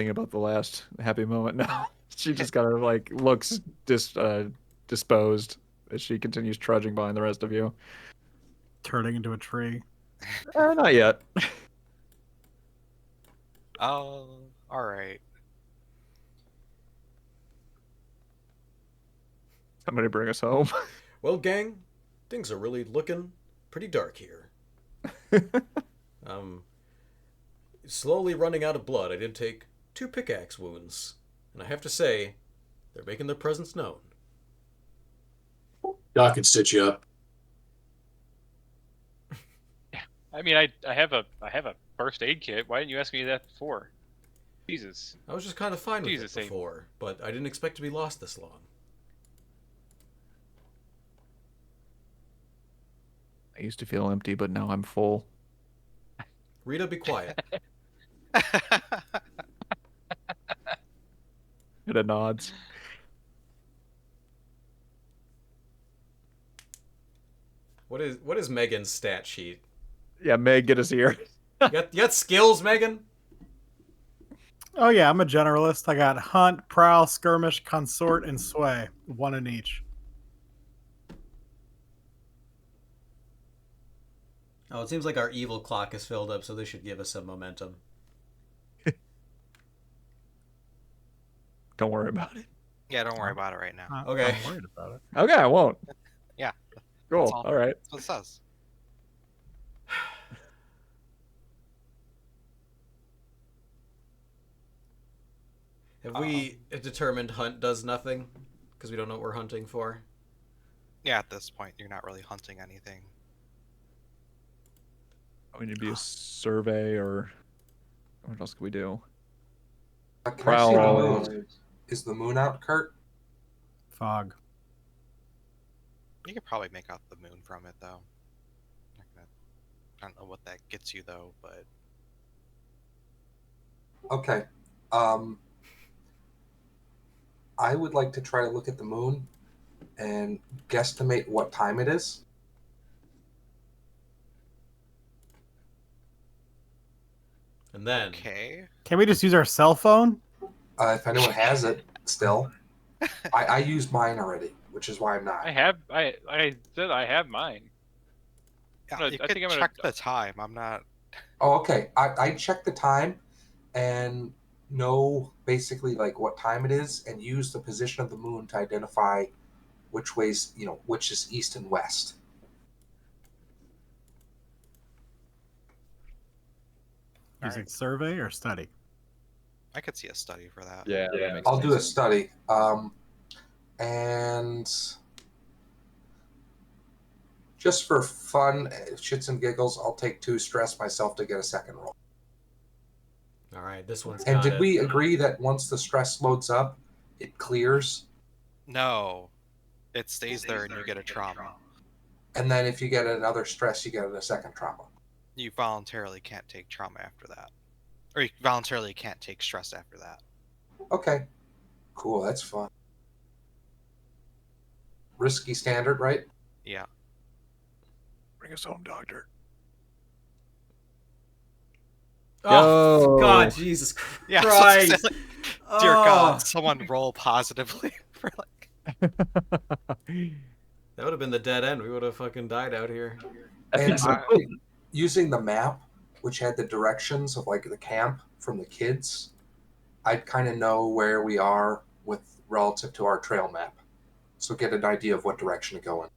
Thinking about the last happy moment now. She just kind of like looks disposed as she continues trudging behind the rest of you. Turning into a tree. Not yet. Oh, all right. Somebody bring us home. Well, gang, things are really looking pretty dark here. Slowly running out of blood. I did take 2 pickaxe wounds, and I have to say, they're making their presence known. Doc can stitch you up. I mean, I have a first aid kit. Why didn't you ask me that before? Jesus. I was just kind of fine with Jesus, it before, but I didn't expect to be lost this long. I used to feel empty, but now I'm full. Rita, be quiet. It nods. What is Megan's stat sheet? Yeah, Meg, get us here. You got skills, Megan? Oh yeah, I'm a generalist. I got hunt, prowl, skirmish, consort, and sway. 1 in each. Oh, it seems like our evil clock is filled up, so this should give us some momentum. Don't worry about it. Yeah, don't worry about it right now. Okay. I'm worried about it. Okay, I won't. Yeah. Cool. That's All right. That's what it says. Have we determined hunt does nothing? Because we don't know what we're hunting for? Yeah, at this point, you're not really hunting anything. We need to be a survey, or what else can we do? Can I see the Prowl. moon? Is the moon out, Kurt? Fog. You could probably make out the moon from it, though. I don't know what that gets you, though, but Okay. I would like to try to look at the moon and guesstimate what time it is. And then... okay. Can we just use our cell phone? If anyone has it still. I used mine already, which is why I'm not. I said I have mine. Yeah, No, you I could think I'm gonna- check the time. I'm not. Oh, okay. I checked the time and know basically like what time it is and use the position of the moon to identify which ways, which is east and west. Using survey or study? I could see a study for that. Yeah, that makes I'll do a sense. study. And just for fun, shits and giggles, I'll take 2 stress myself to get a second roll. All right, this one's And got did it. we agree that once the stress loads up, it clears? No, it stays there and you get a trauma. And then if you get another stress, you get a second trauma. You voluntarily can't take trauma after that. Or you voluntarily can't take stress after that. Okay. Cool, that's fun. Risky standard, right? Yeah. Bring us home, doctor. Oh, Yo. God, Jesus Christ. Yeah, Christ. Dear Oh. God, someone roll positively for like. That would have been the dead end. We would have fucking died out here. And using the map, which had the directions of like the camp from the kids, I'd kind of know where we are with relative to our trail map. So get an idea of what direction to go in.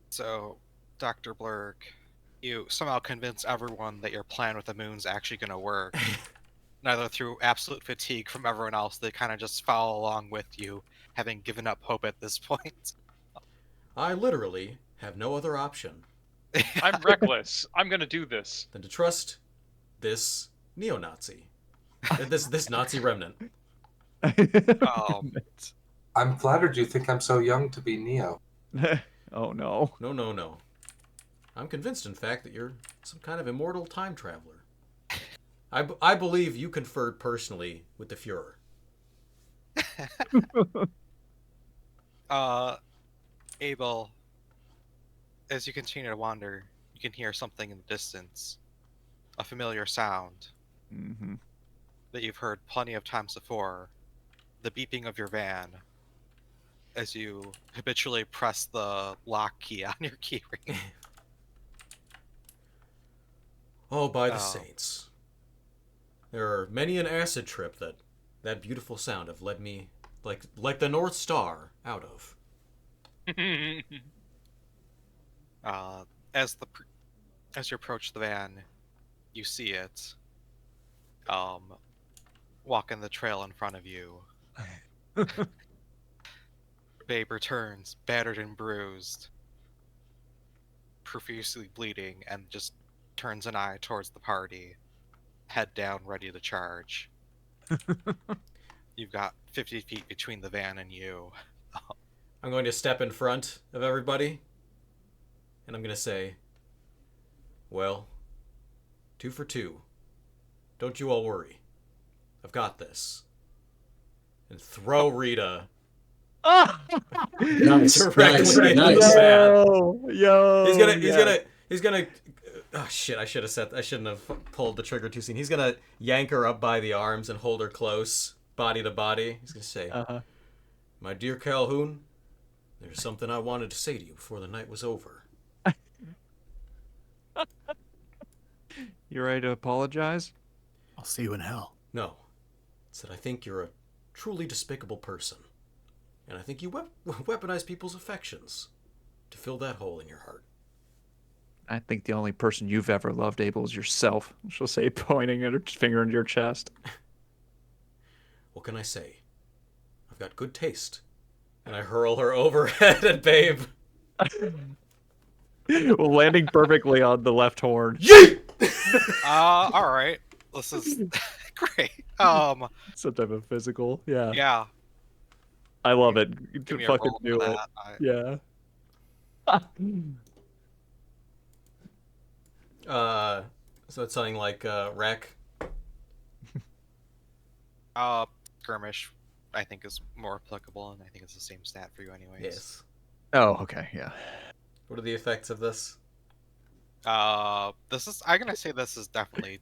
So, Dr. Blurg, you somehow convince everyone that your plan with the moon's actually going to work. Neither through absolute fatigue from everyone else, they kind of just follow along with you, having given up hope at this point. I literally have no other option I'm reckless. I'm gonna do this. than to trust this neo-Nazi. this Nazi remnant. I'm flattered you think I'm so young to be Neo. Oh, no. No. I'm convinced, in fact, that you're some kind of immortal time traveler. I believe you conferred personally with the Fuhrer. Abel, as you continue to wander, you can hear something in the distance. a familiar sound Mm-hmm. that you've heard plenty of times before. The beeping of your van as you habitually press the lock key on your keyring. Oh, by the Oh. saints. There are many an acid trip that beautiful sound have led me, like the North Star, out of. As you approach the van, you see it walking the trail in front of you. Babe returns, battered and bruised, profusely bleeding, and just turns an eye towards the party, head down, ready to charge. You've got 50 feet between the van and you. I'm going to step in front of everybody, and I'm going to say, well, 2 for 2. Don't you all worry. I've got this. And throw Rita Nice, directly nice, into nice. the van. Yo, He's gonna oh shit, I shouldn't have pulled the trigger too soon. He's gonna yank her up by the arms and hold her close, body to body. He's gonna say, my dear Calhoun, there's something I wanted to say to you before the night was over. You ready to apologize? I'll see you in hell. No. It's that I think you're a truly despicable person. And I think you weaponize people's affections to fill that hole in your heart. I think the only person you've ever loved, Abel, is yourself. She'll say, pointing at her finger into your chest. What can I say? I've got good taste. And I hurl her overhead at Babe. Landing perfectly on the left horn. Yeet! All right. This is great. Some type of physical. Yeah. Yeah. I love it. Give me a Fucking roll do for it. that. Yeah. So it's something like wreck. Skirmish, I think, is more applicable, and I think it's the same stat for you, anyways. Yes. Oh, okay. Yeah. What are the effects of this? I'm gonna say this is definitely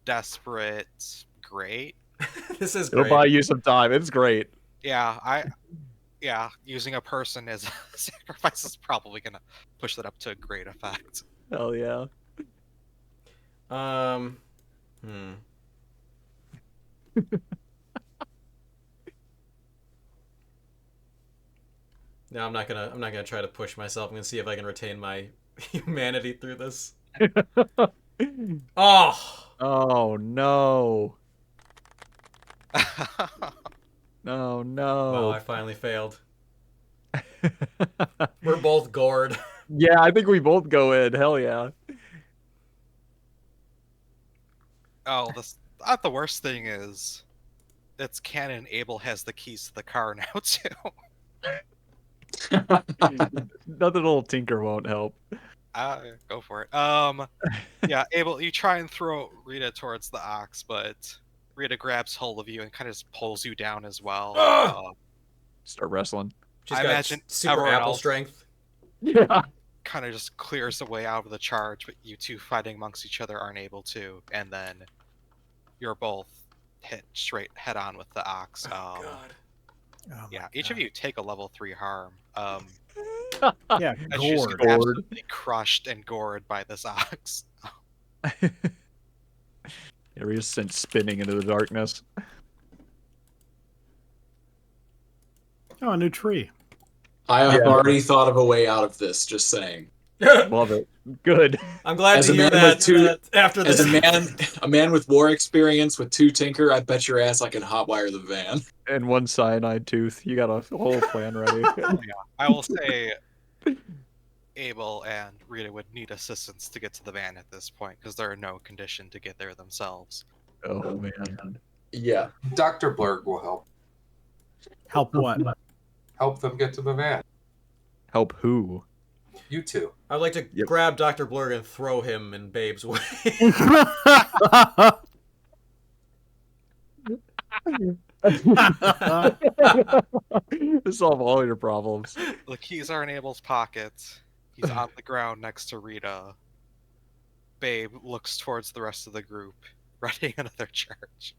desperate. Great. This is It'll great. buy you some time. It's great. Yeah, using a person as a sacrifice is probably gonna push that up to a great effect. Hell yeah. No, I'm not gonna try to push myself. I'm gonna see if I can retain my humanity through this. Oh! Oh no. Oh no. Wow, I finally failed. We're both gored. Yeah, I think we both go in. Hell yeah. Oh, the worst thing is, it's canon. Abel has the keys to the car now too. Nothing little tinker won't help. Go for it. Yeah, Abel, you try and throw Rita towards the ox, but Rita grabs hold of you and kind of just pulls you down as well. Start wrestling. She's I got imagine super everyone apple else- strength. Yeah. Kind of just clears the way out of the charge, but you two fighting amongst each other aren't able to, and then you're both hit straight head on with the ox. God. Oh my Yeah, each of God. you take a level 3 harm. Yeah, As you just gored. get absolutely crushed and gored by this ox. Yeah, we're just sent spinning into the darkness. Oh, a new tree. I have Yeah. already thought of a way out of this. Just saying. Love it. Good. I'm glad As to a hear man that. with two- After As this, a man with war experience with 2 tinker, I bet your ass I can hotwire the van. And 1 cyanide tooth. You got a whole plan ready. I will say Abel and Rita would need assistance to get to the van at this point, because they're in no condition to get there themselves. Oh man. Yeah. Dr. Blurg will help. Help what? Help them get to the van. Help who? You two. I'd like to Yep. grab Dr. Blurg and throw him in Babe's way. Solve all your problems. The keys are in Abel's pocket. He's on the ground next to Rita. Babe looks towards the rest of the group, readying another charge.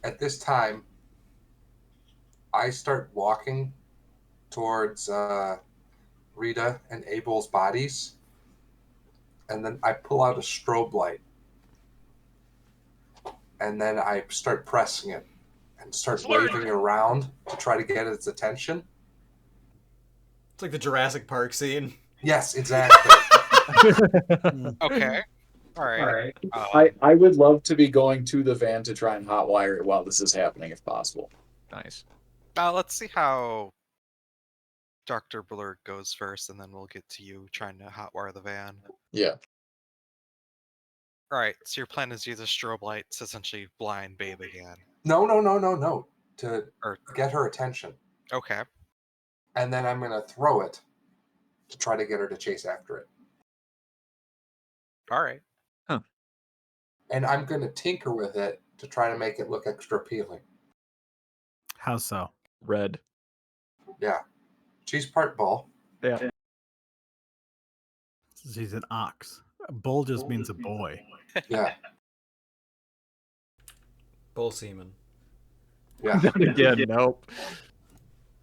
At this time, I start walking towards Rita and Abel's bodies, and then I pull out a strobe light, and then I start pressing it and start waving it around to try to get its attention. It's like the Jurassic Park scene. Yes, exactly. Okay. All right. I would love to be going to the van to try and hotwire it while this is happening, if possible. Nice. Let's see how Dr. Blurk goes first, and then we'll get to you trying to hotwire the van. Yeah. All right. So your plan is to use a strobe light to essentially blind Babe again. No. To get her attention. Okay. And then I'm going to throw it to try to get her to chase after it. All right. And I'm going to tinker with it to try to make it look extra appealing. How so? Red. Yeah. She's part bull. Yeah. She's an ox. A bull just means a boy. Yeah. Bull semen. Yeah. Again, nope.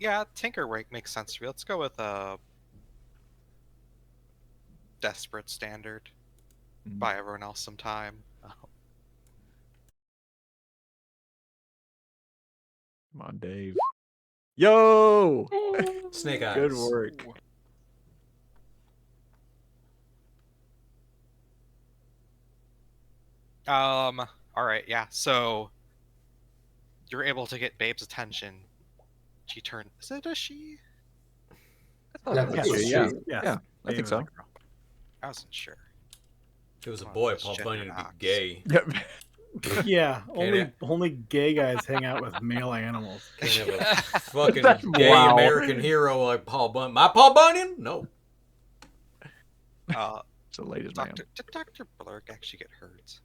Yeah, tinker makes sense to me. Let's go with a desperate standard. Buy everyone else some time. Come on, Dave. Yo! Snake eyes. Good work. All right, yeah. So you're able to get Babe's attention. She turned. Is it a she? Yeah, that's what she- Yeah. Yes. Yeah, I think so. I wasn't sure. If it was a Well, boy, it's Paul gender Bunyan would ox. be gay. Yep. Yeah, Can't only gay guys hang out with male animals. Can't have a fucking That's- gay wow. American hero like Paul Bunyan. My Paul Bunyan? No. It's the latest man. Did Dr. Blurk actually get hurt?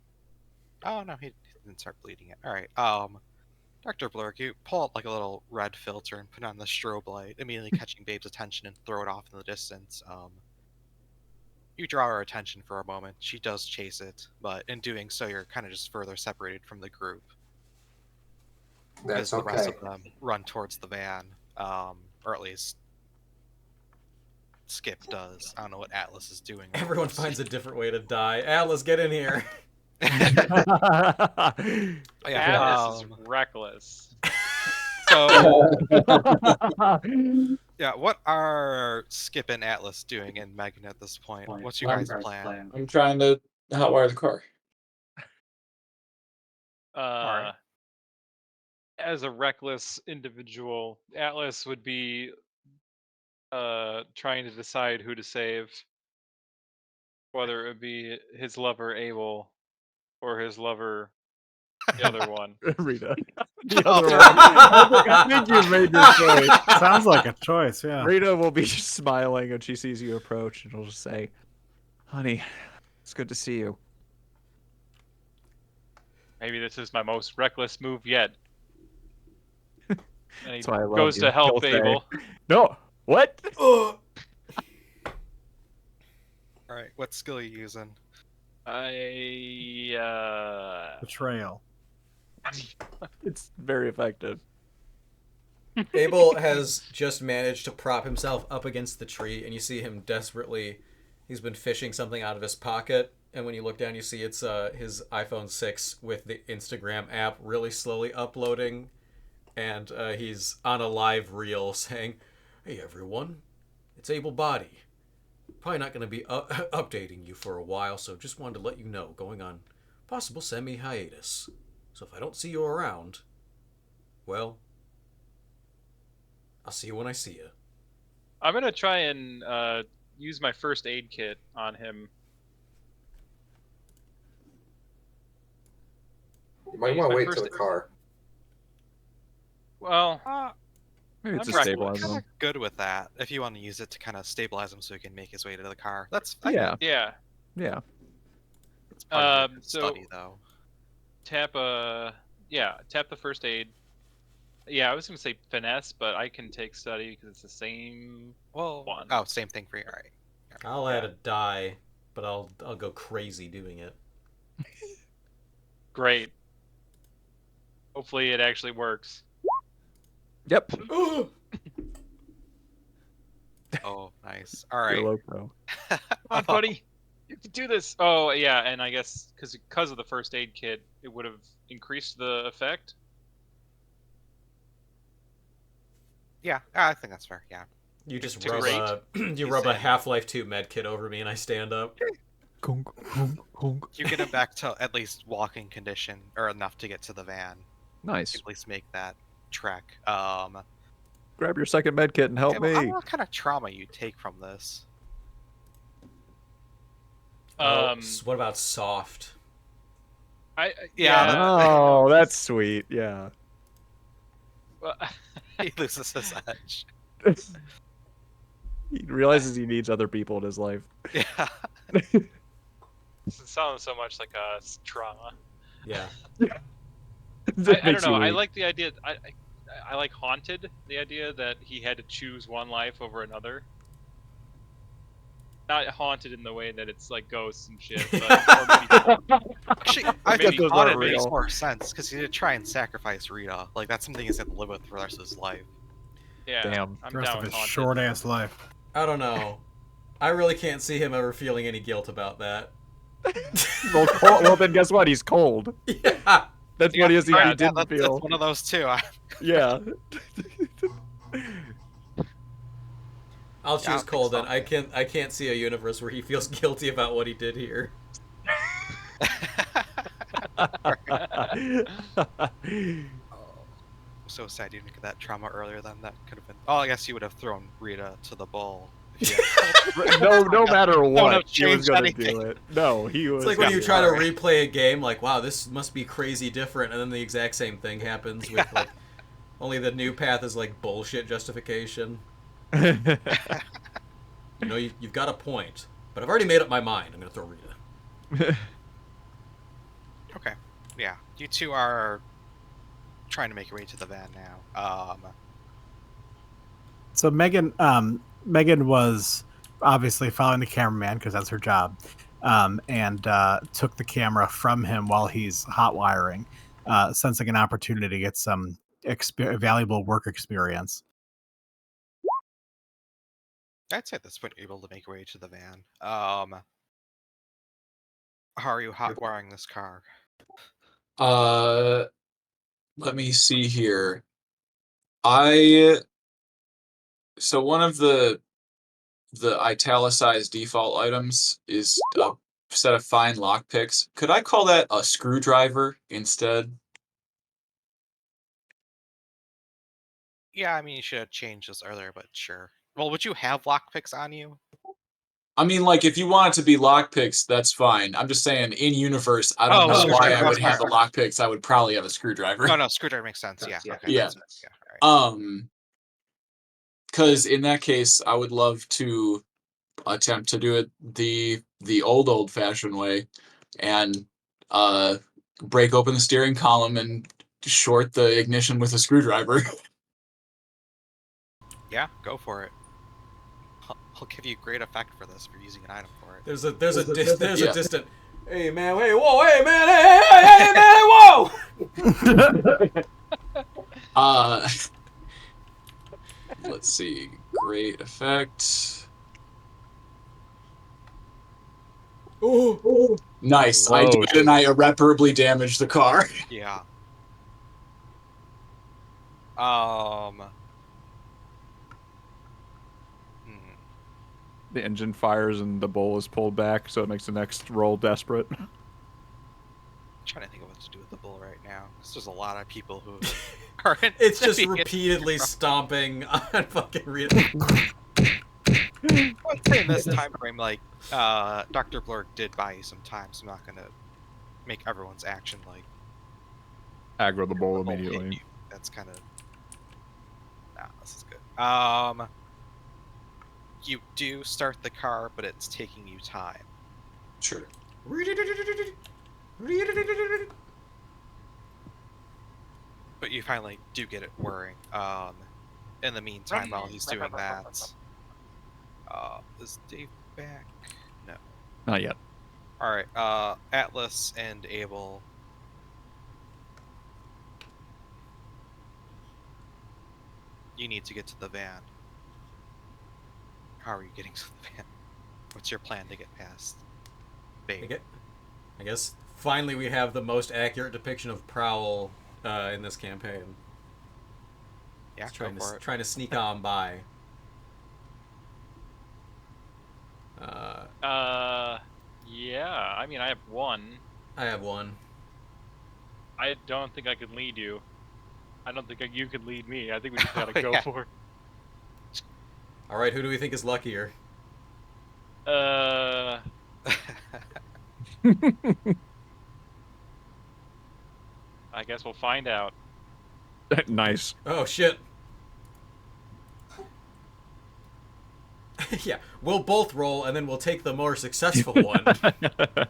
Oh no, he didn't start bleeding yet. All right. Dr. Blurk, you pull out like a little red filter and put on the strobe light, immediately catching Babe's attention and throw it off in the distance. You draw her attention for a moment. She does chase it, but in doing so, you're kind of just further separated from the group. That's The rest okay. of them run towards the van, or at least Skip does. I don't know what Atlas is doing. Everyone finds a different way to die. Atlas, get in here. Yeah, Atlas is reckless. so yeah, what are Skip and Atlas doing in Megan at this point? What's your guys' plan? I'm trying to hotwire the car. Alright. As a reckless individual, Atlas would be trying to decide who to save, whether it would be his lover Abel or his lover, the other one. Rita. The The other other one. I think you made your choice. Sounds like a choice, yeah. Rita will be smiling when she sees you approach, and she'll just say, "Honey, it's good to see you." Maybe this is my most reckless move yet. And he That's why I love goes you. to help He'll say, Abel. No, what? All right, what skill are you using? Betrayal. It's very effective. Abel has just managed to prop himself up against the tree, and you see him desperately. He's been fishing something out of his pocket, and when you look down, you see it's his iPhone 6 with the Instagram app really slowly uploading, and he's on a live reel saying, "Hey everyone, it's Abel Body. Probably not going to be updating you for a while, so just wanted to let you know, going on possible semi-hiatus. So if I don't see you around, well, I'll see you when I see you." I'm gonna try and use my first aid kit on him. You might Use want my to wait first- till the car. Well, Maybe it's I'm to reckless. stabilize Kind them. of good with that. If you want to use it to kind of stabilize him so he can make his way to the car, that's Yeah, yeah. yeah. It's part of your So- study though. Tap tap the first aid. Yeah, I was gonna say finesse, but I can take study because it's the same. Well, One. oh, same thing for you. All right. I'll add a die but I'll go crazy doing it. Great. Hopefully it actually works. Yep. Oh, nice. All You're right. loco. Come on, buddy. You can do this. Oh, yeah, and I guess because of the first aid kit, it would have increased the effect. Yeah, I think that's fair. Yeah. You just Too rub great. you rub a Half-Life 2 med kit over me and I stand up. Kunk, kunk, kunk. You get him back to at least walking condition, or enough to get to the van. Nice. At least make that trek. Grab your second med kit and help I don't know me. what kind of trauma you take from this. What about soft? Yeah. Oh, that's sweet. Yeah. Well, He loses his edge. He realizes he needs other people in his life. Yeah. It sounds so much like a trauma. Yeah. I don't know. I like the idea. I like Haunted. The idea that he had to choose one life over another. Not haunted in the way that it's like ghosts and shit. But, or maybe, Actually, I maybe think those Haunted aren't makes real. more sense because he did try and sacrifice Rita. Like that's something he's gonna live with for the rest of his life. yeah, Damn. I'm The rest down of with his Haunted. short ass life. I don't know. I really can't see him ever feeling any guilt about that. Well, then guess what? He's cold. Yeah. That's what he is. He Yeah, didn't that's feel. one of those too. Yeah. I'll Yeah, I choose think cold so. then. I can't see a universe where he feels guilty about what he did here. So sad you didn't get that trauma earlier. Then that could have been. Oh, I guess you would have thrown Rita to the bull. no matter what, have he was changed gonna anything. do it. No, he was. It's like when gonna you do try to it. replay a game, like, wow, this must be crazy different, and then the exact same thing happens with, like, only the new path is, like, bullshit justification. You know, you've got a point, but I've already made up my mind. I'm gonna throw Rita. Okay. Yeah, you two are trying to make your way to the van now. So Megan was obviously following the cameraman because that's her job, and took the camera from him while he's hot wiring, sensing an opportunity to get some valuable work experience. I'd say at this point you're able to make your way to the van. How are you hot wiring this car? Let me see here. So one of the italicized default items is a set of fine lockpicks. Could I call that a screwdriver instead? Yeah, I mean you should have changed this earlier, but sure. Well, would you have lockpicks on you? I mean, like, if you want it to be lockpicks, that's fine. I'm just saying, in universe, I don't Oh, know why screwdriver, I would that's have the lockpicks. I would probably have a screwdriver. No, screwdriver makes sense. Yeah. Yeah. Okay. Yeah. That's, all right. Because in that case, I would love to attempt to do it the old-fashioned way, and break open the steering column and short the ignition with a screwdriver. Yeah, go for it. I'll give you great effect for this for using an item for it. There's a Yeah. distant. Hey man, hey whoa, hey man, hey man, hey whoa. Let's see. Great effect. Ooh. Nice. I Whoa. did, and I irreparably damaged the car. Yeah. The engine fires and the bowl is pulled back, so it makes the next roll desperate. I'm trying to think of what to do with the bull right now. 'Cause there's a lot of people who aren't. It's just being- repeatedly stomping on fucking Rita. I'd say in this time frame, like, Dr. Blurk did buy you some time, so I'm not gonna make everyone's action like Aggro the bowl the bull hit immediately. you. That's kind of. Nah, this is good. You do start the car, but it's taking you time. Sure. But you finally do get it whirring. In the meantime, while he's doing that, is Dave back? No. Not yet. All right. Atlas and Abel. You need to get to the van. How are you getting to the van? What's your plan to get past? Babe. I guess finally we have the most accurate depiction of Prowl in this campaign. Yeah, He's go for it. trying to sneak on by. Yeah. I mean, I have one. I have one. I don't think I could lead you. I don't think you could lead me. I think we just gotta Oh, go yeah. for it. All right, who do we think is luckier? I guess we'll find out. Nice. Oh shit. Yeah, we'll both roll and then we'll take the more successful one.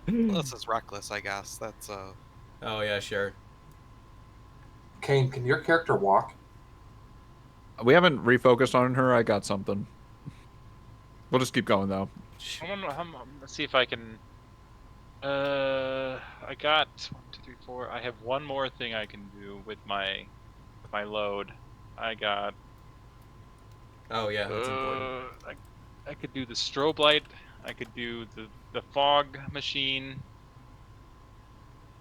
This is reckless, I guess. That's Oh yeah, sure. Kane, can your character walk? We haven't refocused on her. I got something. We'll just keep going though. Let's see if I can. I got 1, 2, 3, 4. I have one more thing I can do with my load. I got. Oh yeah, that's important. I could do the strobe light. I could do the fog machine.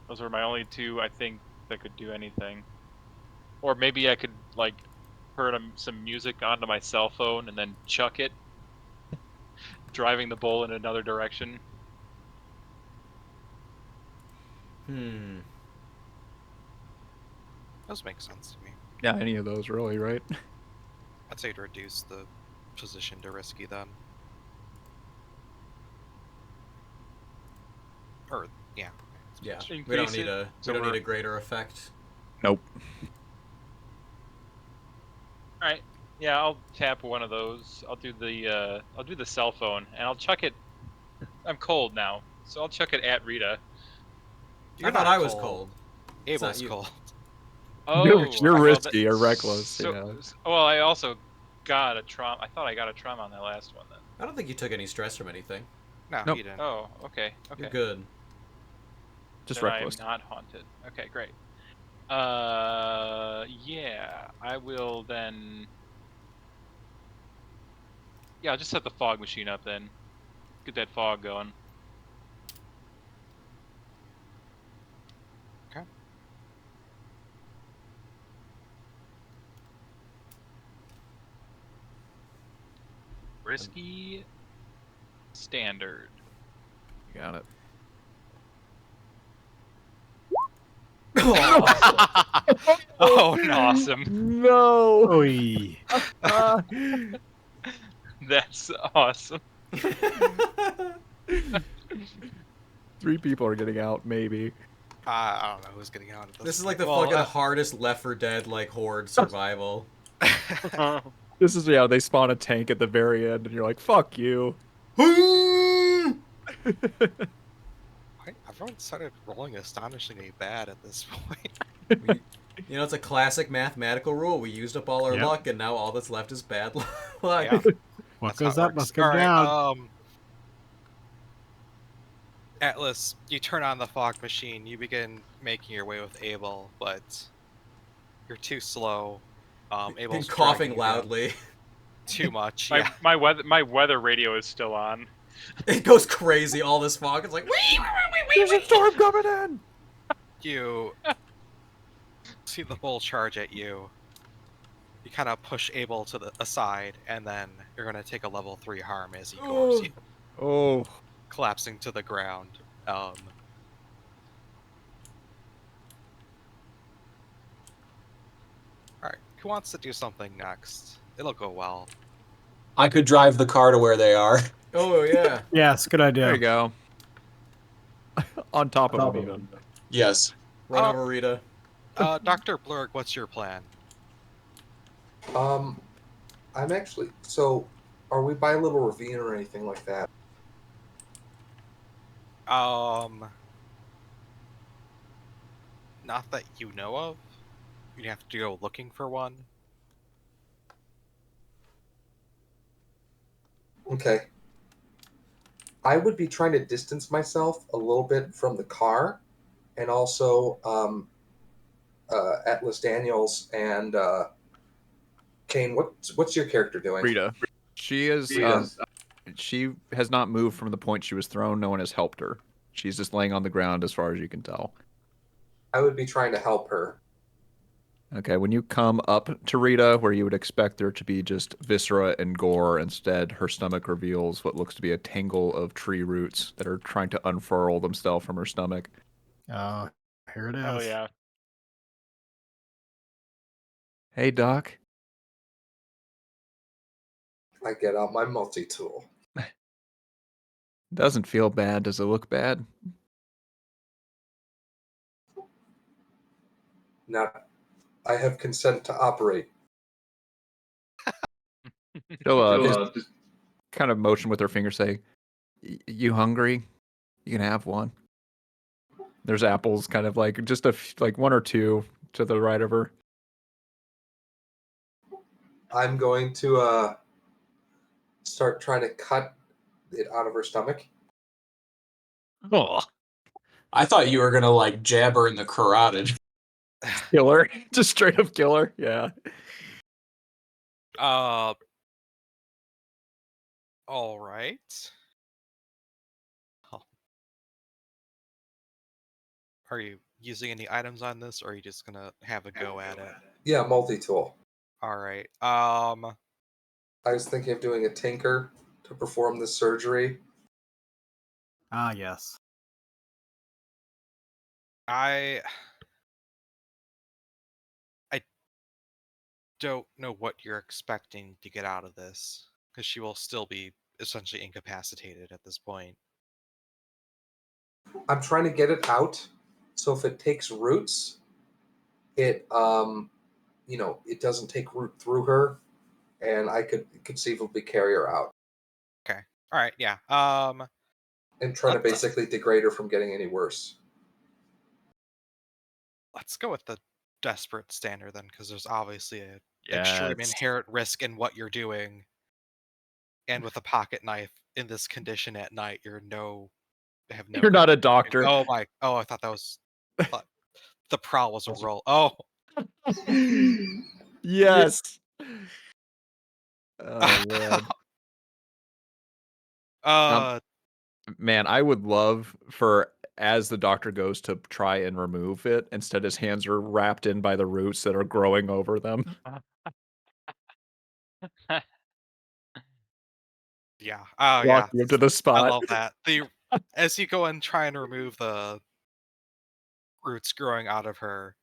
Those are my only two I think that could do anything. Or maybe I could like turn some music onto my cell phone and then chuck it, driving the bull in another direction. Those make sense to me. Yeah, any of those really, right? I'd say to reduce the position to risky then. Or yeah. Yeah, Increase we don't need it, we don't need a greater effect. Nope. All right. Yeah, I'll tap one of those. I'll do the cell phone and I'll chuck it. I'm cold now, so I'll chuck it at Rita. I thought I was cold. It's not Abel's you. cold. Oh, You're well, risky or reckless. So, Yeah. well, I also got a trauma. I thought I got a trauma on that last one then. I don't think you took any stress from anything. No, Nope. he didn't. Oh, okay. Okay. You're good. Just Then reckless. I'm not haunted. Okay, great. Yeah, I will then. Yeah, I'll just set the fog machine up then. Get that fog going. Okay. Risky standard. Got it. Oh, no. Awesome. No. Oy. That's awesome. 3 people are getting out, maybe. I don't know who's getting out of this. This is like the Well, fucking hardest Left 4 Dead like horde survival. This is they spawn a tank at the very end, and you're like, "Fuck you." Everyone started rolling astonishingly bad at this point. You know, it's a classic mathematical rule. We used up all our Yep. luck, and now all that's left is bad luck. Yeah. What That's how goes it up works. must come All right, down. Atlas, you turn on the fog machine. You begin making your way with Abel, but you're too slow. And Abel's coughing dragging you down loudly. too much. My, Yeah. my weather radio is still on. It goes crazy, all this fog. It's like, There's a storm coming in. You see the bull charge at you. You kind of push Abel to the aside, and then you're gonna take a level 3 harm as he gores you, Oh. collapsing to the ground. All right, who wants to do something next? It'll go well. I could drive the car to where they are. oh yeah. Yes, good idea. There you go. On top of them, even. Yes. Run Oh. over Rita. Dr. Blurg, what's your plan? I'm actually. So, are we by a little ravine or anything like that? Not that you know of. You'd have to go looking for one. Okay. I would be trying to distance myself a little bit from the car, and also Atlas Daniels and Kane. What's your character doing? Rita. She is she has not moved from the point she was thrown. No one has helped her. She's just laying on the ground as far as you can tell. I would be trying to help her. Okay, when you come up to Rita, where you would expect there to be just viscera and gore, instead her stomach reveals what looks to be a tangle of tree roots that are trying to unfurl themselves from her stomach. Oh, here it is. Oh yeah. Hey, Doc. I get out my multi-tool. Doesn't feel bad. Does it look bad? Now, I have consent to operate. She'll just kind of motion with her finger, say, "You hungry? You can have one." There's apples, kind of like just like one or two to the right of her. I'm going to start trying to cut it out of her stomach. Oh, I thought you were gonna like jab her in the carotid. killer! Just straight up killer. Yeah. All right. Oh. Are you using any items on this, or are you just gonna have a go at it? Yeah, multi-tool. All right. I was thinking of doing a tinker to perform this surgery. Ah, yes. I don't know what you're expecting to get out of this, because she will still be essentially incapacitated at this point. I'm trying to get it out, so if it takes roots, it it doesn't take root through her, and I could conceivably carry her out Okay. All right. Yeah. and try to basically degrade her from getting any worse. Let's go with the desperate standard then, because there's obviously a Yes. extreme inherent risk in what you're doing, and with a pocket knife in this condition at night, you're no You're not a doctor. Oh my! Oh, I thought that was the prowl was a roll. Oh, Yes. Oh man. Man, I would love for as the doctor goes to try and remove it, instead his hands are wrapped in by the roots that are growing over them. yeah. Oh yeah. Walking up to the spot. I love that. As you go and try and remove the roots growing out of her,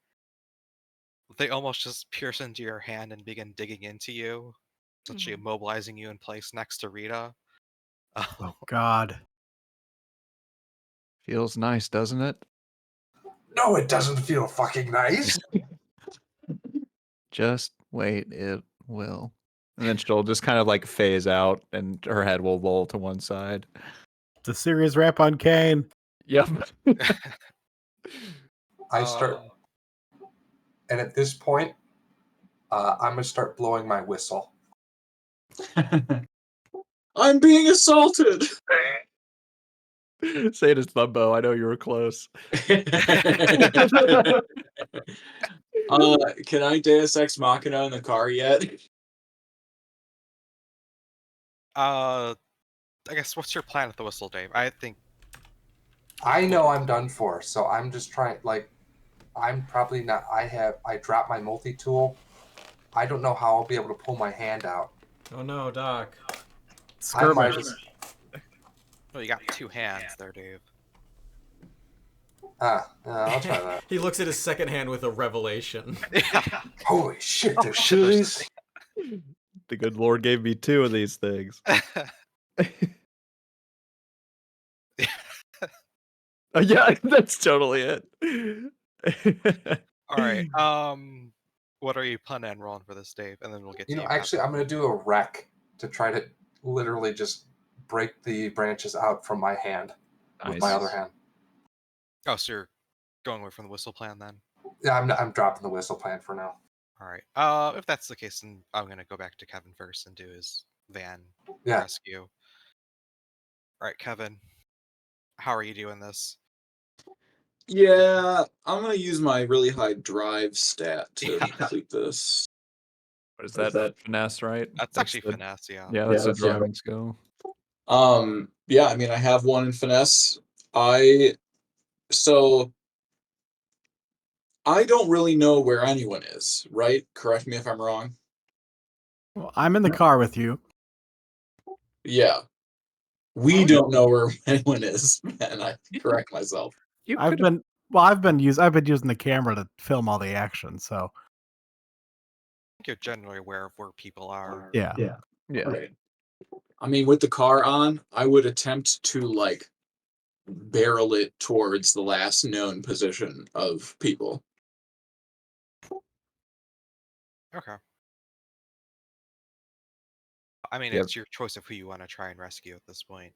they almost just pierce into your hand and begin digging into you, essentially immobilizing you in place next to Rita. Oh, God. Feels nice, doesn't it? No, it doesn't feel fucking nice. Just wait, it will. And then she'll just kind of like phase out and her head will roll to one side. It's a serious rap on Kane. Yep. I start, and at this point, I'm gonna start blowing my whistle. I'm being assaulted. Say it as Thumbo. I know you were close. Can I Deus Ex Machina in the car yet? I guess what's your plan with the whistle, Dave? I think I know I'm done for, so I'm just trying. Like, I'm probably not. I dropped my multi-tool. I don't know how I'll be able to pull my hand out. Oh no, Doc. I might Skirmish. just. well, you got two hands there, Dave. I'll try that. He looks at his second hand with a revelation. Holy shit! There's shivers. The good Lord gave me two of these things. Yeah, that's totally it. All right. What are you planning on rolling for this, Dave? And then we'll get to you. Actually, I'm gonna do a wreck to try to literally just break the branches out from my hand with my other hand. Oh, so you're going away from the whistle plan then? Yeah, I'm dropping the whistle plan for now. All right. If that's the case, then I'm gonna go back to Kevin first and do his van rescue. All right, Kevin. How are you doing this? Yeah, I'm gonna use my really high drive stat to Yeah. complete this. What is that? Finesse, right? That's actually finesse, yeah. Yeah, that's a driving skill. Yeah, I mean, I have one in finesse. So I don't really know where anyone is, right? Correct me if I'm wrong. Well, I'm in the car with you. Yeah, we don't know where anyone is, and I correct myself. You I've could been using the camera to film all the action. So I think you're generally aware of where people are. yeah. yeah. Right. I mean, with the car on, I would attempt to like barrel it towards the last known position of people. Okay. I mean, Yep. it's your choice of who you want to try and rescue at this point.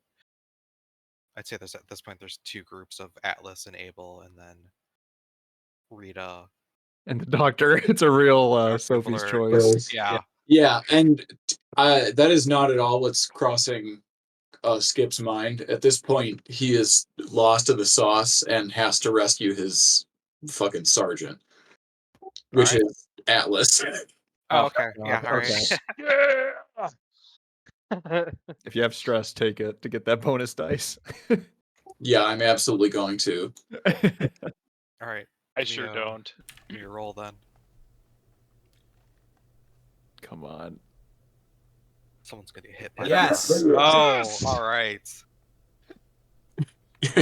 I'd say at this point there's two groups of Atlas and Abel, and then Rita. And the doctor, it's a real Dr. Sophie's Blurk. choice. Yeah. Yeah, and that is not at all what's crossing Skip's mind. At this point, he is lost in the sauce and has to rescue his fucking sergeant, which Alright. is Atlas. Oh, okay. Yeah, all Okay. right. If you have stress, take it to get that bonus dice. Yeah, I'm absolutely going to. All right. I Give me sure a- don't. Give me a roll then. Come on. Someone's gonna get hit by Yes. that. Oh, all right.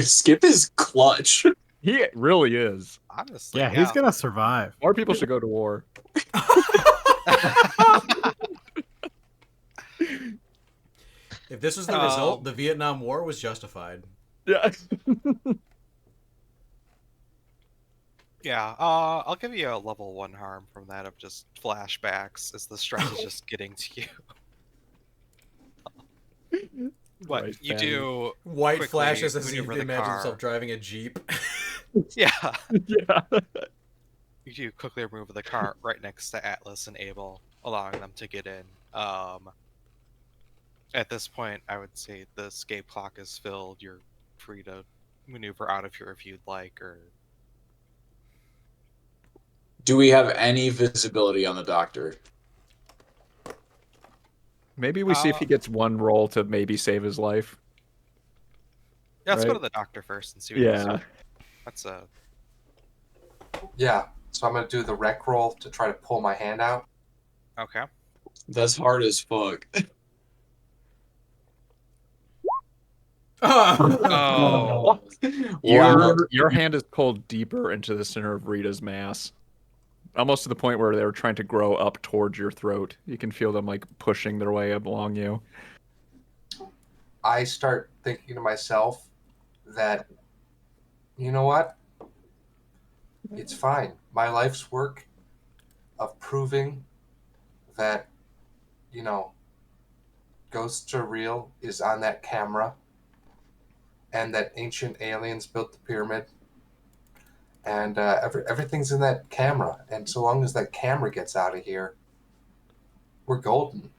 Skip is clutch. He really is. Honestly, Yeah, he's gonna survive. More people should go to war. If this was the result, the Vietnam War was justified. Yeah. Yeah, I'll give you a level 1 harm from that of just flashbacks as the stress is just getting to you. But Right, you Fanny. do, White quickly flashes as he maneuver the imagines car. himself driving a Jeep. yeah, Yeah. you do quickly remove the car right next to Atlas and Abel, allowing them to get in. At this point, I would say the escape clock is filled. You're free to maneuver out of here if you'd like, or Do we have any visibility on the doctor? Maybe we see if he gets one roll to maybe save his life. yeah, let's go Right. to the doctor first and see what he Yeah. does. That's a Yeah. So I'm gonna do the rec roll to try to pull my hand out. okay. That's hard as fuck. Oh, Wow. Your hand is pulled deeper into the center of Rita's mass. Almost to the point where they're trying to grow up towards your throat. You can feel them like pushing their way up along you. I start thinking to myself that, you know what? It's fine. My life's work of proving that, you know, ghosts are real is on that camera, and that ancient aliens built the pyramid, and everything's in that camera. And so long as that camera gets out of here, we're golden.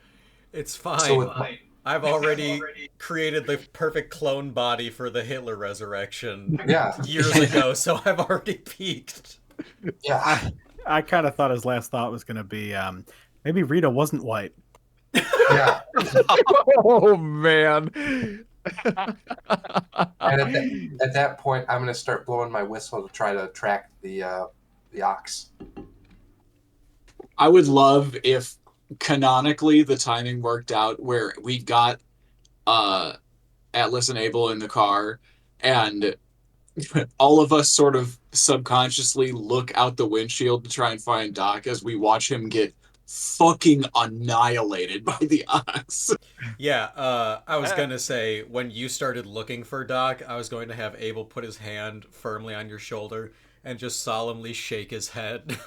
It's fine. So with my, I've already created the perfect clone body for the Hitler resurrection yeah, years ago, so I've already peaked. yeah. I kind of thought his last thought was gonna be maybe Rita wasn't white. Yeah. Oh man. And at that point, I'm going to start blowing my whistle to try to attract the ox. I would love if canonically the timing worked out where we got Atlas and Abel in the car and all of us sort of subconsciously look out the windshield to try and find Doc as we watch him get fucking annihilated by the ox. Yeah, I was gonna say, when you started looking for Doc, I was going to have Abel put his hand firmly on your shoulder and just solemnly shake his head.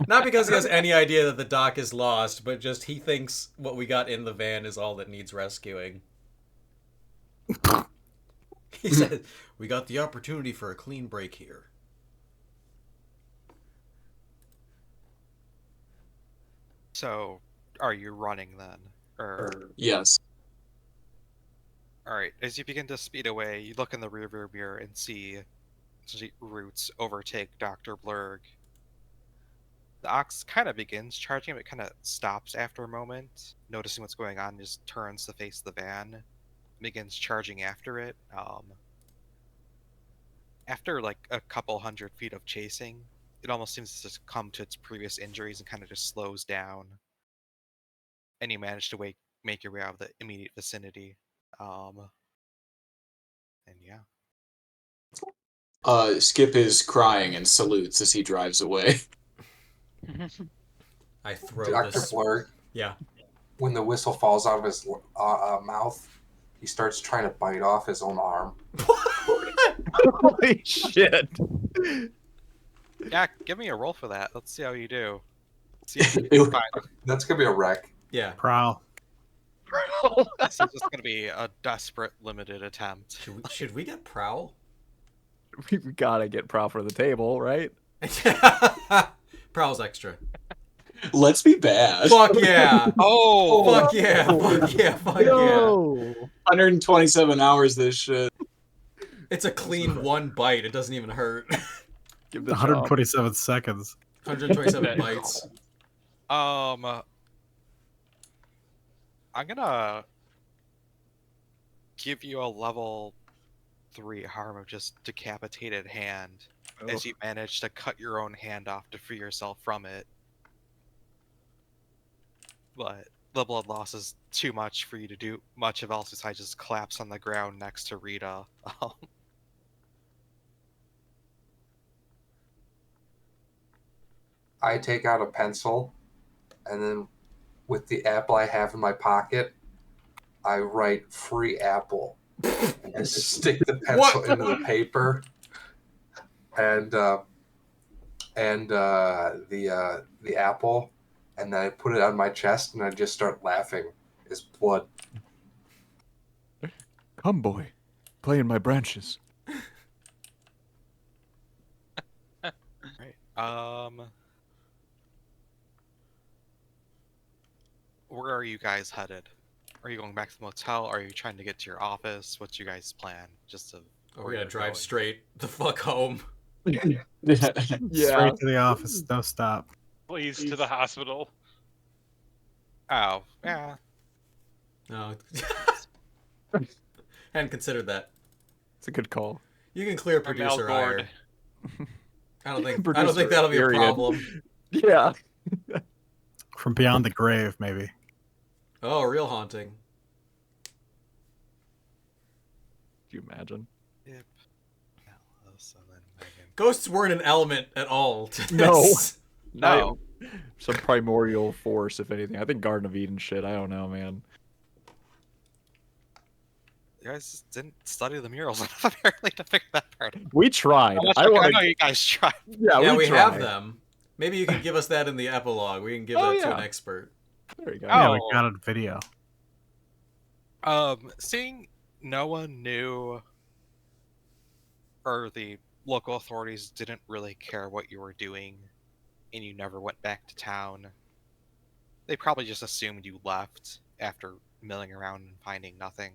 Not because he has any idea that the Doc is lost, but just he thinks what we got in the van is all that needs rescuing. He said, "We got the opportunity for a clean break here." So, are you running then, or Yes. All right. As you begin to speed away, you look in the rearview mirror and see Roots overtake Dr. Blurg. The ox kind of begins charging, but kind of stops after a moment, noticing what's going on, just turns to face the van, begins charging after it. After like a couple 100 feet of chasing, it almost seems to just come to its previous injuries and kind of just slows down. And you manage to make your way out of the immediate vicinity. And yeah. Skip is crying and salutes as he drives away. I throw Dr. this. Blurg, Yeah. when the whistle falls out of his mouth, he starts trying to bite off his own arm. Holy shit! Yeah, give me a roll for that. Let's see how you do. See if you Ew. can find That's gonna be a wreck. Yeah. Prowl. This is just going to be a desperate, limited attempt. Should we get Prowl? We've got to get Prowl for the table, right? Prowl's extra. Let's be bad. Fuck yeah! Oh! Fuck yeah! Fuck yeah! Fuck yeah! 127 hours this shit. It's a clean one bite. It doesn't even hurt. Give the 127 seconds. 127 bites. I'm gonna give you a level 3 harm of just decapitated hand as you manage to cut your own hand off to free yourself from it. But the blood loss is too much for you to do much of else besides just collapse on the ground next to Rita. I take out a pencil, and then with the apple I have in my pocket, I write "free apple" and stick the pencil into the paper, and the apple, and then I put it on my chest, and I just start laughing. It's blood. Come, boy, play in my branches. Right. Where are you guys headed? Are you going back to the motel? Are you trying to get to your office? What's your guys' plan? Just to We're gonna drive straight the fuck home. Straight to the office. No stop. Please to the hospital. Oh, yeah. No. Hadn't considered that. It's a good call. You can clear I'm producer Al hire. Gord. I don't think Producer that'll be a period. problem. Yeah. From beyond the grave, maybe. Oh, real haunting. Do you imagine? Yep. Alice, and then Megan. Ghosts weren't an element at all to this. No. No. Some primordial force, if anything. I think Garden of Eden shit. I don't know, man. You guys didn't study the murals enough apparently to figure that part out. We tried. I want know you guys tried. Yeah, we tried. have them. Maybe you can give us that in the epilogue. We can give that to yeah. an expert. There you go. Yeah, we Oh. got a video. Seeing no one knew, or the local authorities didn't really care what you were doing, and you never went back to town, they probably just assumed you left after milling around and finding nothing.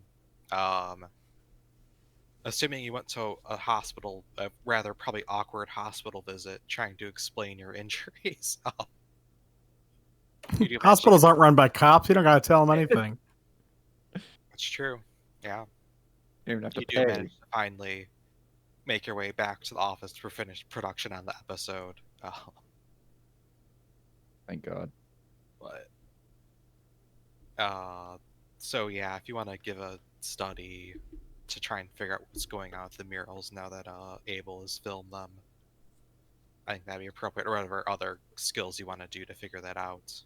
Assuming you went to a hospital, a rather probably awkward hospital visit, trying to explain your injuries. You do Hospitals aren't run by cops. You don't gotta tell them anything. That's true. Yeah. You don't even have to You do pay. manage to finally make your way back to the office for finished production on the episode. Thank God. But so yeah, if you want to give a study to try and figure out what's going on with the murals now that Abel has filmed them, I think that'd be appropriate, or whatever other skills you want to do to figure that out.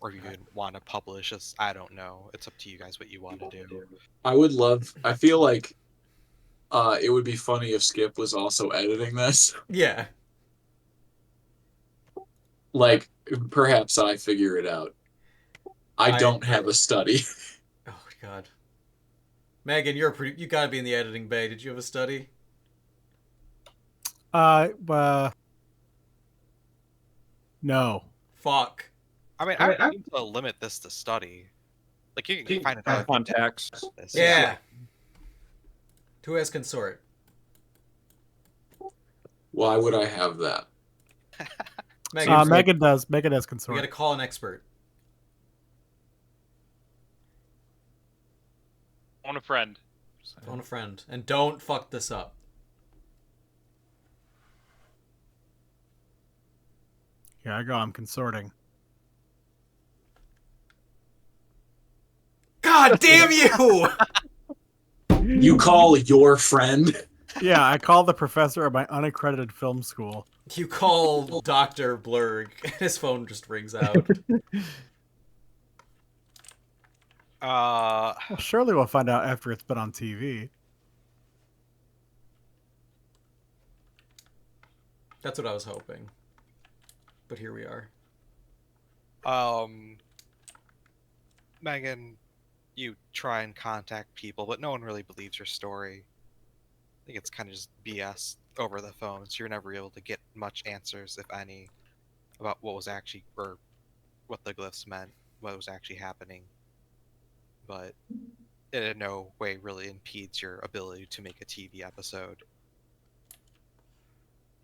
Or if you even want to publish this, I don't know. It's up to you guys what you want to do. I would love. I feel like it would be funny if Skip was also editing this. Yeah. Like, perhaps I figure it out. I don't have a study. Oh God. Megan, you gotta be in the editing bay. Did you have a study? No. Fuck. I mean, I need to limit this to study. Like, you can find another Contacts. this. Yeah. Who has consort? Why would I have that? Megan, Megan does. Megan does we consort. gotta call an expert. Phone a friend. Phone a friend. And don't fuck this up. Here I go. I'm consorting. God damn you! You call your friend? Yeah, I called the professor of my unaccredited film school. You call Dr. Blurg, and his phone just rings out. Well, surely we'll find out after it's been on TV. That's what I was hoping. But here we are. Megan, you try and contact people, but no one really believes your story. I think it's kind of just BS over the phone, so you're never able to get much answers, if any, about what was actually, or what the glyphs meant, what was actually happening. But it in no way really impedes your ability to make a TV episode.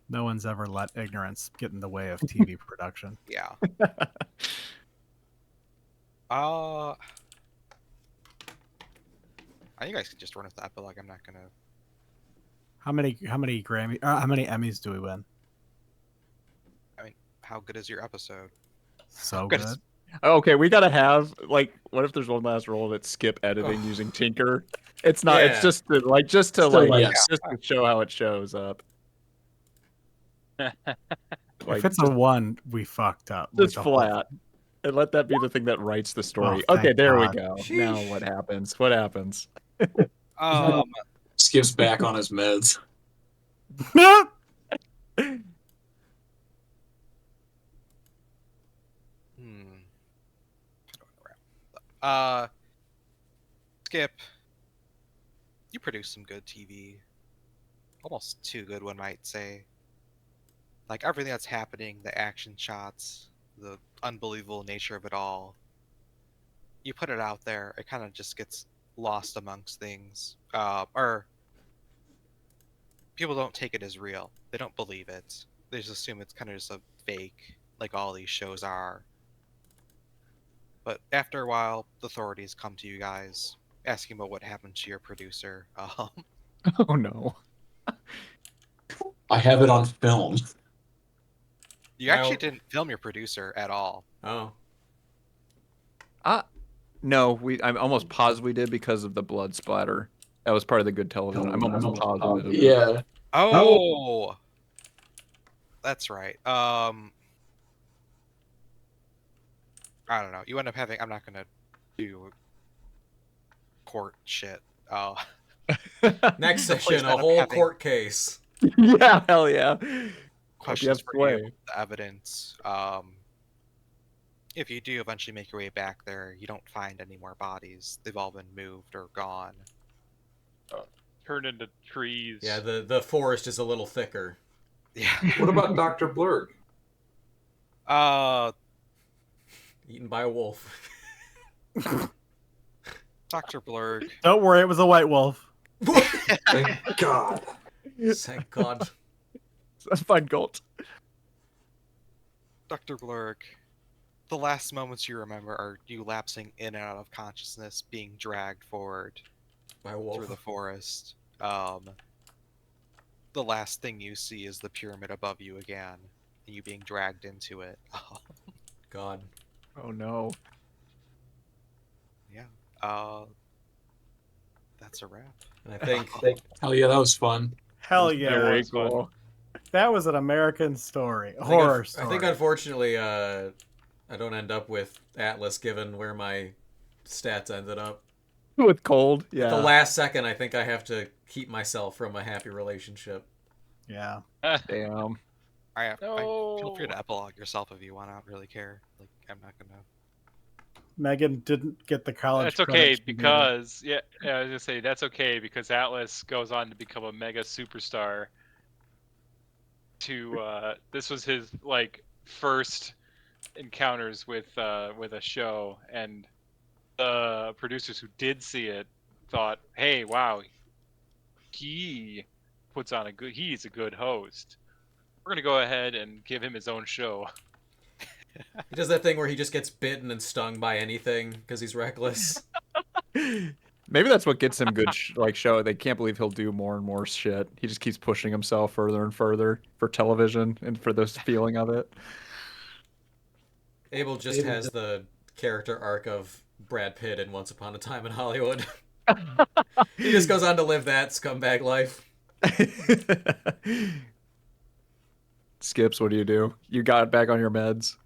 No one's ever let ignorance get in the way of TV production. Yeah. You guys can just run with the epilogue. I'm not gonna. How many Grammy? How many Emmys do we win? How good is your episode? So Good. good. Okay, we gotta have like, what if there's one last role that's skip editing using Tinker? It's not. Yeah. It's just to like, just to show how it shows up. If it's a one, we fucked up. just with the whole- flat, and let that be the thing that writes the story. Oh, Okay, thank there we God. go. Sheesh. Now what happens? What happens? Skips back on his meds. Skip, you produce some good TV. Almost too good, one might say. Like, everything that's happening, the action shots, the unbelievable nature of it all. You put it out there, it kind of just gets lost amongst things. Or people don't take it as real. They don't believe it. They just assume it's kind of just a fake, like all these shows are. But after a while, the authorities come to you guys, asking about what happened to your producer. Oh no. I have it on film. You actually Well- didn't film your producer at all. Oh. No, I'm almost positive we did because of the blood splatter. That was part of the good television. I'm almost positive. Yeah. Oh, that's right. I don't know. You end up having. I'm not gonna do court shit. Next The place session, a ended up whole having court case. Yeah, hell yeah. questions have for sway. you, the evidence. If you do eventually make your way back there, you don't find any more bodies. They've all been moved or gone. Turned into trees. Yeah, the forest is a little thicker. Yeah. What about Dr. Blurg? Eaten by a wolf. Dr. Blurg. Don't worry, it was a white wolf. Thank God. Thank God. Fine, Gold. Dr. Blurg. The last moments you remember are you lapsing in and out of consciousness, being dragged forward By a wolf. through the forest. The last thing you see is the pyramid above you again, and you being dragged into it. God. Oh no. Yeah. That's a wrap. And I think Hell yeah, that was fun. Hell yeah. Very fun. cool. That was an American story. A horror story. I think unfortunately, I don't end up with Atlas given where my stats ended up. With cold, yeah. At the last second, I think I have to keep myself from a happy relationship. Yeah. Damn. I feel free No. to epilogue yourself if you want. I don't really care. Like, I'm not gonna. Megan didn't get the college. That's okay credit she needed. because I was gonna say that's okay because Atlas goes on to become a mega superstar. To this was his like first encounters with a show, and the producers who did see it thought, "Hey, wow, he puts on he's a good host. We're gonna go ahead and give him his own show." He does that thing where he just gets bitten and stung by anything because he's reckless. Maybe that's what gets him good show. They can't believe he'll do more and more shit. He just keeps pushing himself further and further for television and for this feeling of it. Abel just has the character arc of Brad Pitt in Once Upon a Time in Hollywood. He just goes on to live that scumbag life. Skips, what do you do? You got back on your meds?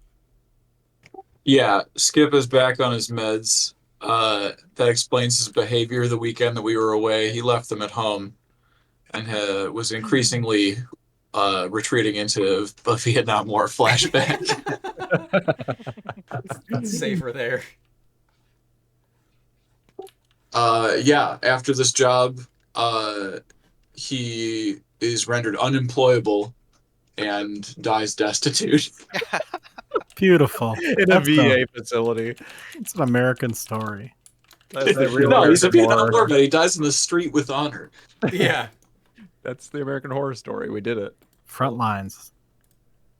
Yeah, Skip is back on his meds. That explains his behavior the weekend that we were away. He left them at home and was increasingly retreating into a Vietnam War flashback. It's safer there. Yeah, after this job, he is rendered unemployable and dies destitute. Beautiful. In a VA facility. It's an American story. That's the real No, he's a American Vietnam horror. War vet. He dies in the street with honor. Yeah. That's the American Horror Story. We did it. Front lines.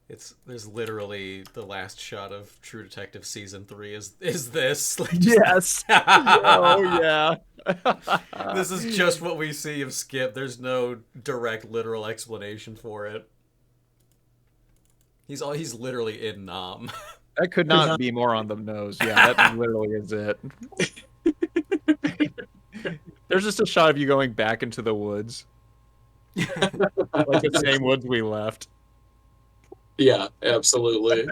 There's literally the last shot of True Detective season 3 is this. Like, Yes. Oh yeah. This is just what we see of Skip. There's no direct literal explanation for it. He's literally in Nam. That could not be more on the nose. Yeah, that literally is it. There's just a shot of you going back into the woods. Like the same woods we left. Yeah, absolutely.